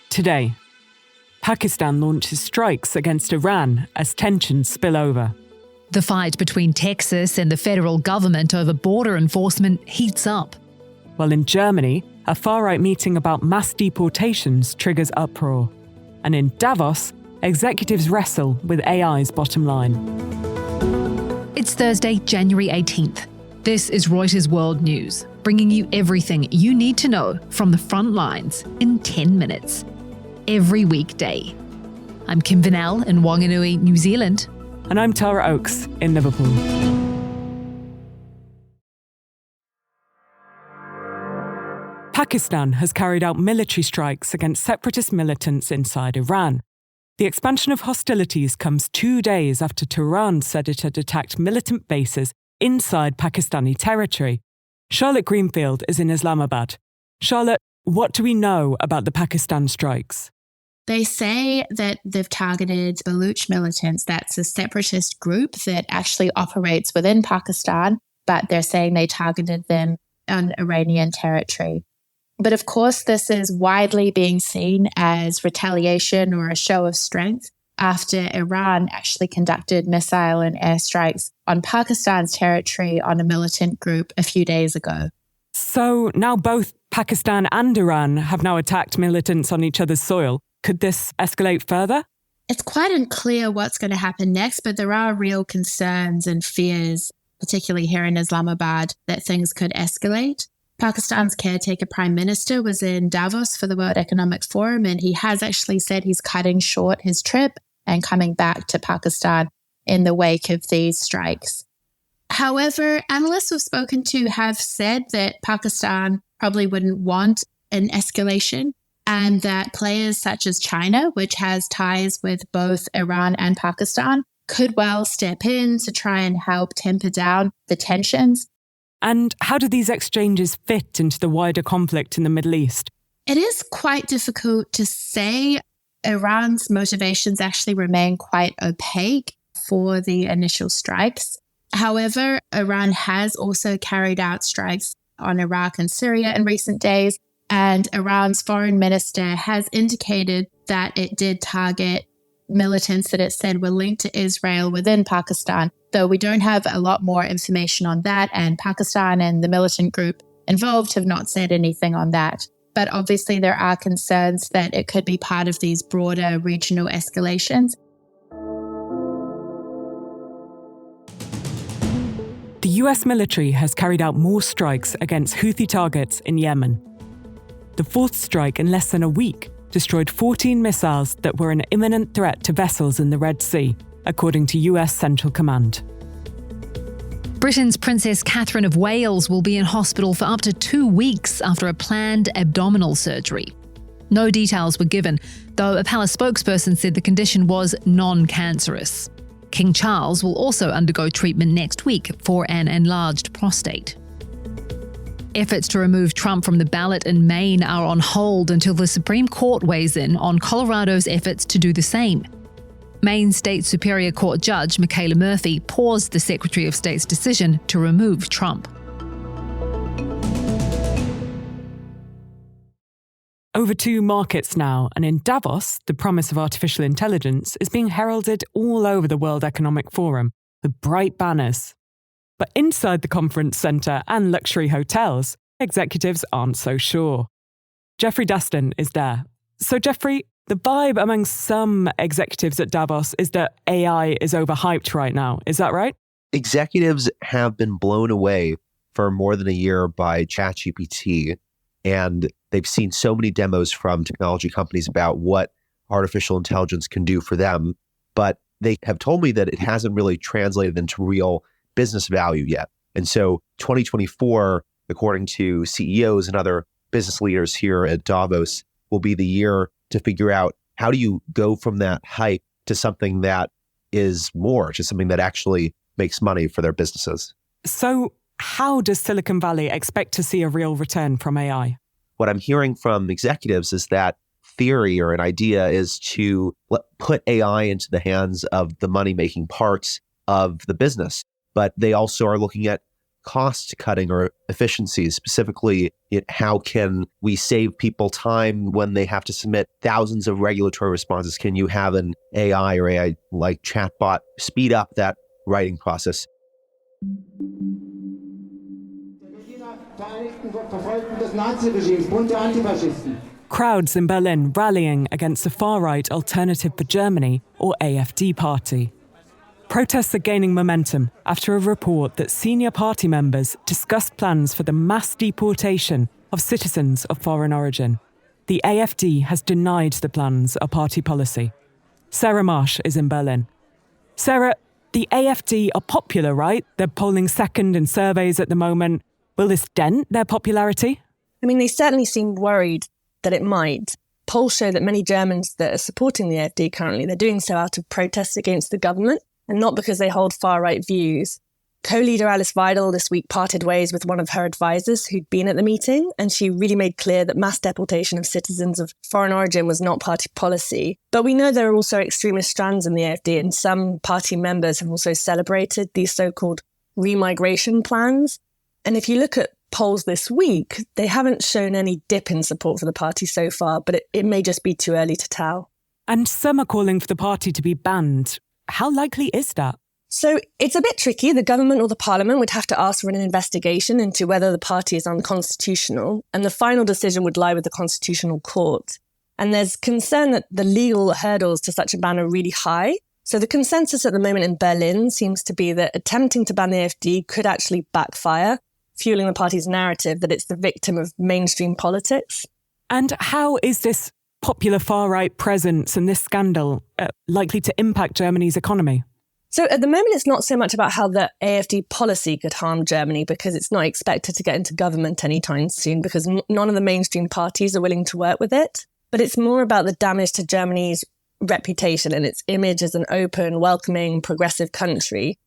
Today, Pakistan launches strikes against Iran as tensions spill over. The fight between Texas and the federal government over border enforcement heats up. While in Germany, a far-right meeting about mass deportations triggers uproar. And in Davos, executives wrestle with AI's bottom line. It's Thursday, January 18th. This is Reuters World News, bringing you everything you need to know from the front lines in 10 minutes. Every weekday. I'm Kim Vanell in Wanganui, New Zealand. And I'm Tara Oakes in Liverpool. Pakistan has carried out military strikes against separatist militants inside Iran. The expansion of hostilities comes 2 days after Tehran said it had attacked militant bases inside Pakistani territory. Charlotte Greenfield is in Islamabad. Charlotte, what do we know about the Pakistan strikes? They say that they've targeted Baluch militants. That's a separatist group that actually operates within Pakistan, but they're saying they targeted them on Iranian territory. But of course, this is widely being seen as retaliation or a show of strength after Iran actually conducted missile and airstrikes on Pakistan's territory on a militant group a few days ago. So now both Pakistan and Iran have now attacked militants on each other's soil. Could this escalate further? It's quite unclear what's going to happen next, but there are real concerns and fears, particularly here in Islamabad, that things could escalate. Pakistan's caretaker prime minister was in Davos for the World Economic Forum, and he has actually said he's cutting short his trip and coming back to Pakistan in the wake of these strikes. However, analysts we've spoken to have said that Pakistan probably wouldn't want an escalation, and that players such as China, which has ties with both Iran and Pakistan, could well step in to try and help temper down the tensions. And how do these exchanges fit into the wider conflict in the Middle East? It is quite difficult to say. Iran's motivations actually remain quite opaque for the initial strikes. However, Iran has also carried out strikes on Iraq and Syria in recent days, and Iran's foreign minister has indicated that it did target militants that it said were linked to Israel within Pakistan, though we don't have a lot more information on that, and Pakistan and the militant group involved have not said anything on that. But obviously there are concerns that it could be part of these broader regional escalations. The US military has carried out more strikes against Houthi targets in Yemen. The fourth strike in less than a week destroyed 14 missiles that were an imminent threat to vessels in the Red Sea, according to US Central Command. Britain's Princess Catherine of Wales will be in hospital for up to 2 weeks after a planned abdominal surgery. No details were given, though a palace spokesperson said the condition was non-cancerous. King Charles will also undergo treatment next week for an enlarged prostate. Efforts to remove Trump from the ballot in Maine are on hold until the Supreme Court weighs in on Colorado's efforts to do the same. Maine State Superior Court Judge Michaela Murphy paused the Secretary of State's decision to remove Trump. Over to markets now, and in Davos, the promise of artificial intelligence is being heralded all over the World Economic Forum with bright banners. But inside the conference centre and luxury hotels, executives aren't so sure. Jeffrey Daston is there. So Jeffrey, the vibe among some executives at Davos is that AI is overhyped right now. Is that right? Executives have been blown away for more than a year by ChatGPT, and they've seen so many demos from technology companies about what artificial intelligence can do for them. But they have told me that it hasn't really translated into real business value yet. And so 2024, according to CEOs and other business leaders here at Davos, will be the year to figure out how do you go from that hype to something that is more, to something that actually makes money for their businesses. So how does Silicon Valley expect to see a real return from AI? What I'm hearing from executives is that theory or an idea is to put AI into the hands of the money-making parts of the business. But they also are looking at cost cutting or efficiencies, specifically how can we save people time when they have to submit thousands of regulatory responses? Can you have an AI or AI like chatbot speed up that writing process? Crowds in Berlin rallying against the far-right Alternative for Germany, or AfD party. Protests are gaining momentum after a report that senior party members discussed plans for the mass deportation of citizens of foreign origin. The AfD has denied the plans are party policy. Sarah Marsh is in Berlin. Sarah, the AfD are popular, right? They're polling second in surveys at the moment. Will this dent their popularity? I mean, they certainly seem worried that it might. Polls show that many Germans that are supporting the AfD currently, they're doing so out of protests against the government and not because they hold far-right views. Co-leader Alice Weidel this week parted ways with one of her advisors who'd been at the meeting, and she really made clear that mass deportation of citizens of foreign origin was not party policy. But we know there are also extremist strands in the AfD, and some party members have also celebrated these so-called remigration plans. And if you look at polls this week, they haven't shown any dip in support for the party so far, but it may just be too early to tell. And some are calling for the party to be banned. How likely is that? So it's a bit tricky. The government or the parliament would have to ask for an investigation into whether the party is unconstitutional, and the final decision would lie with the Constitutional Court. And there's concern that the legal hurdles to such a ban are really high. So the consensus at the moment in Berlin seems to be that attempting to ban the AfD could actually backfire, fueling the party's narrative that it's the victim of mainstream politics. And how is this popular far-right presence and this scandal likely to impact Germany's economy? So at the moment, it's not so much about how the AfD policy could harm Germany, because it's not expected to get into government anytime soon, because none of the mainstream parties are willing to work with it. But it's more about the damage to Germany's reputation and its image as an open, welcoming, progressive country.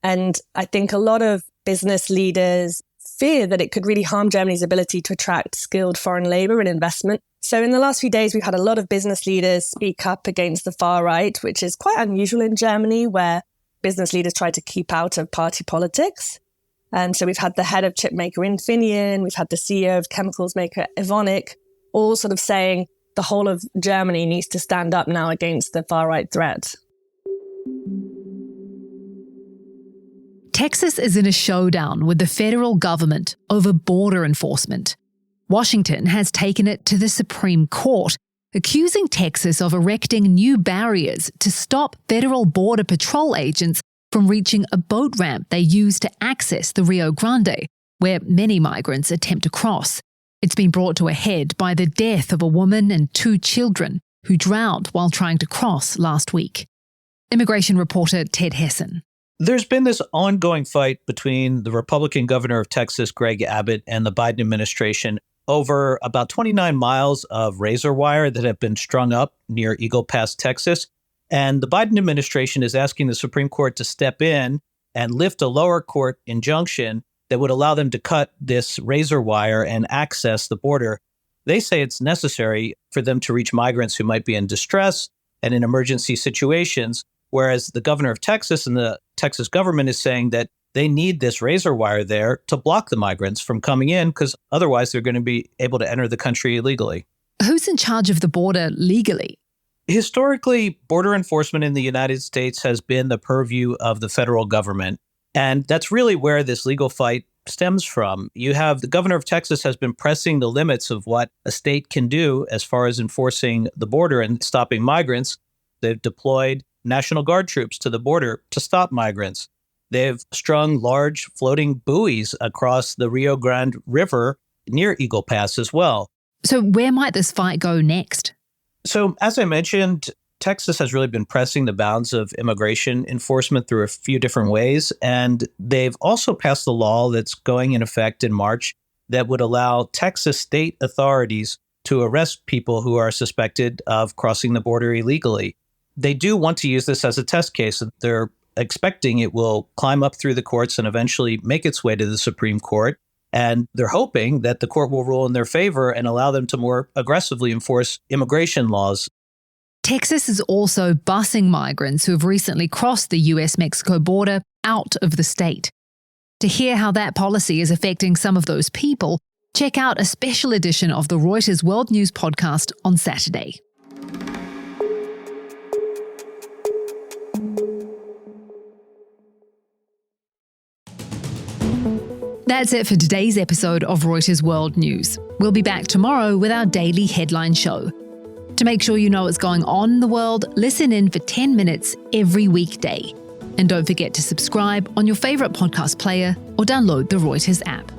And I think a lot of business leaders fear that it could really harm Germany's ability to attract skilled foreign labour and investment. So in the last few days, we've had a lot of business leaders speak up against the far right, which is quite unusual in Germany, where business leaders try to keep out of party politics. And so we've had the head of chipmaker Infineon, we've had the CEO of chemicals maker Evonik, all sort of saying the whole of Germany needs to stand up now against the far right threat. Texas is in a showdown with the federal government over border enforcement. Washington has taken it to the Supreme Court, accusing Texas of erecting new barriers to stop federal border patrol agents from reaching a boat ramp they use to access the Rio Grande, where many migrants attempt to cross. It's been brought to a head by the death of a woman and 2 children who drowned while trying to cross last week. Immigration reporter Ted Hessen. There's been this ongoing fight between the Republican governor of Texas, Greg Abbott, and the Biden administration over about 29 miles of razor wire that have been strung up near Eagle Pass, Texas. And the Biden administration is asking the Supreme Court to step in and lift a lower court injunction that would allow them to cut this razor wire and access the border. They say it's necessary for them to reach migrants who might be in distress and in emergency situations, whereas the governor of Texas and the Texas government is saying that they need this razor wire there to block the migrants from coming in, because otherwise they're going to be able to enter the country illegally. Who's in charge of the border legally? Historically, border enforcement in the United States has been the purview of the federal government. And that's really where this legal fight stems from. You have the governor of Texas has been pressing the limits of what a state can do as far as enforcing the border and stopping migrants. They've deployed National Guard troops to the border to stop migrants. They've strung large floating buoys across the Rio Grande River near Eagle Pass as well. So where might this fight go next? So as I mentioned, Texas has really been pressing the bounds of immigration enforcement through a few different ways. And they've also passed a law that's going in effect in March that would allow Texas state authorities to arrest people who are suspected of crossing the border illegally. They do want to use this as a test case. They're expecting it will climb up through the courts and eventually make its way to the Supreme Court. And they're hoping that the court will rule in their favor and allow them to more aggressively enforce immigration laws. Texas is also busing migrants who have recently crossed the US-Mexico border out of the state. To hear how that policy is affecting some of those people, check out a special edition of the Reuters World News podcast on Saturday. That's it for today's episode of Reuters World News. We'll be back tomorrow with our daily headline show. To make sure you know what's going on in the world, listen in for 10 minutes every weekday. And don't forget to subscribe on your favourite podcast player or download the Reuters app.